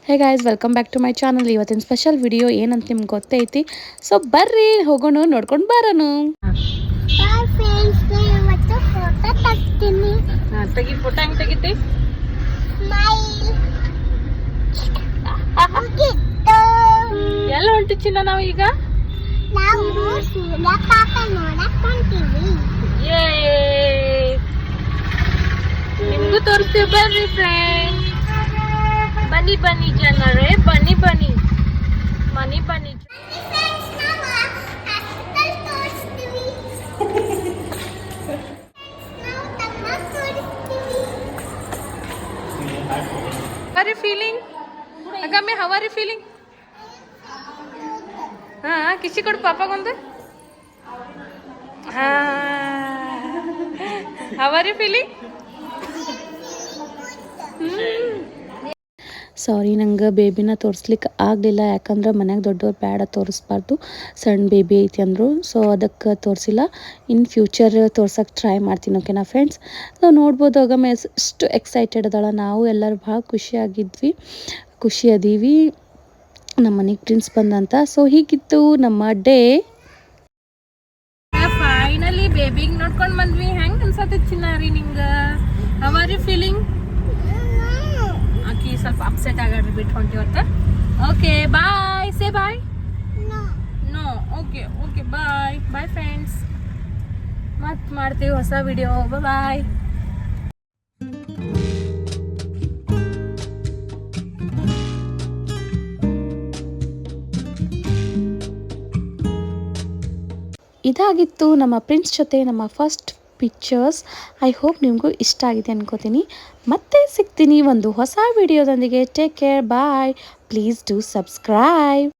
Hey guys, welcome back to my channel. ಇವತ್ತಿನ special video ಏನಂತ ನಿಮ್ಗೆ ಗೊತ್ತೈತಿ. ಸೊ ಬರ್ರಿ ಹೋಗೋಣ, ನೋಡ್ಕೊಂಡು ಬರೋಣ. ತೆಗಿ ಫೋಟೋ ಹೆಂಗ್ ತೆಗಿತಿ? ಎಲ್ಲ ಹೊಂಟಿ ಚಿನ್ನ ನಾವು ಈಗ ನಿಮ್ಗೂ ತೋರಿಸ್ತೀವಿ ಬರ್ರಿ ಫ್ರೆಂಡ್. ಬನ್ನಿ ಬನ್ನಿ ಜನರೇ, ಬನ್ನಿ ಬನ್ನಿ ಬನ್ನಿ ಬನ್ನಿ. How are you feeling? Agame, how are you feeling? हाँ किसी को पापा कौन थे? हाँ how are you feeling? ಸಾರಿ, ನಂಗೆ ಬೇಬಿನ ತೋರಿಸ್ಲಿಕ್ಕೆ ಆಗಲಿಲ್ಲ. ಯಾಕಂದ್ರೆ ಮನ್ಯಾಗ ದೊಡ್ಡವ್ರು ಬೇಡ ತೋರಿಸ್ಬಾರ್ದು, ಸಣ್ಣ ಬೇಬಿ ಐತಿ ಅಂದರು. ಸೊ ಅದಕ್ಕೆ ತೋರಿಸಿಲ್ಲ. ಇನ್ ಫ್ಯೂಚರ್ ತೋರ್ಸೋಕ್ಕೆ ಟ್ರೈ ಮಾಡ್ತೀನಿ. ಓಕೆನಾ ಫ್ರೆಂಡ್ಸ್? ನಾವು ನೋಡ್ಬೋದು ಆಗಮೆ ಎಷ್ಟು ಎಕ್ಸೈಟೆಡ್ ಅದಾಳ. ನಾವು ಎಲ್ಲರೂ ಭಾಳ ಖುಷಿ ಅದೀವಿ ನಮ್ಮ ಮನೆಗೆ ಪ್ರಿನ್ಸ್ ಬಂದಂತ. ಸೊ ಹೀಗಿತ್ತು ನಮ್ಮ ಡೇ. ಫೈನಲಿ ಬೇಬಿಗೆ ನೋಡ್ಕೊಂಡು ಬಂದ್ವಿ. ಹೆಂಗೆ ಅನ್ಸತ್ತೆ ಚಿನ್ನಾರಿ ನಿಂಗೆ? How are you feeling? ಆಕಿ ಸ್ವಲ್ಪ ಅಪ್ಸೆಟ್ ಆಗಾಡ್ರಿ, ಬಿಟ್ಟು ಹೊಂಟಿವತ್ತ. Okay bye, say bye. No okay okay bye bye friends. ಮತ್ತೆ ಮಾಡ್ತೀವಿ ಹೊಸ ವಿಡಿಯೋ. ಬಾಯ್. ಇದಾಗಿತ್ತು ನಮ್ಮ ಪ್ರಿನ್ಸ್ ಜೊತೆ ನಮ್ಮ ಫಸ್ಟ್ ಪಿಕ್ಚರ್ಸ್. ಐ ಹೋಪ್ ನಿಮಗೂ ಇಷ್ಟ ಆಗಿದೆ ಅನ್ಕೋತೀನಿ. ಮತ್ತೆ ಸಿಗ್ತೀನಿ ಒಂದು ಹೊಸ ವಿಡಿಯೋದೊಂದಿಗೆ. Take care, bye. Please do subscribe.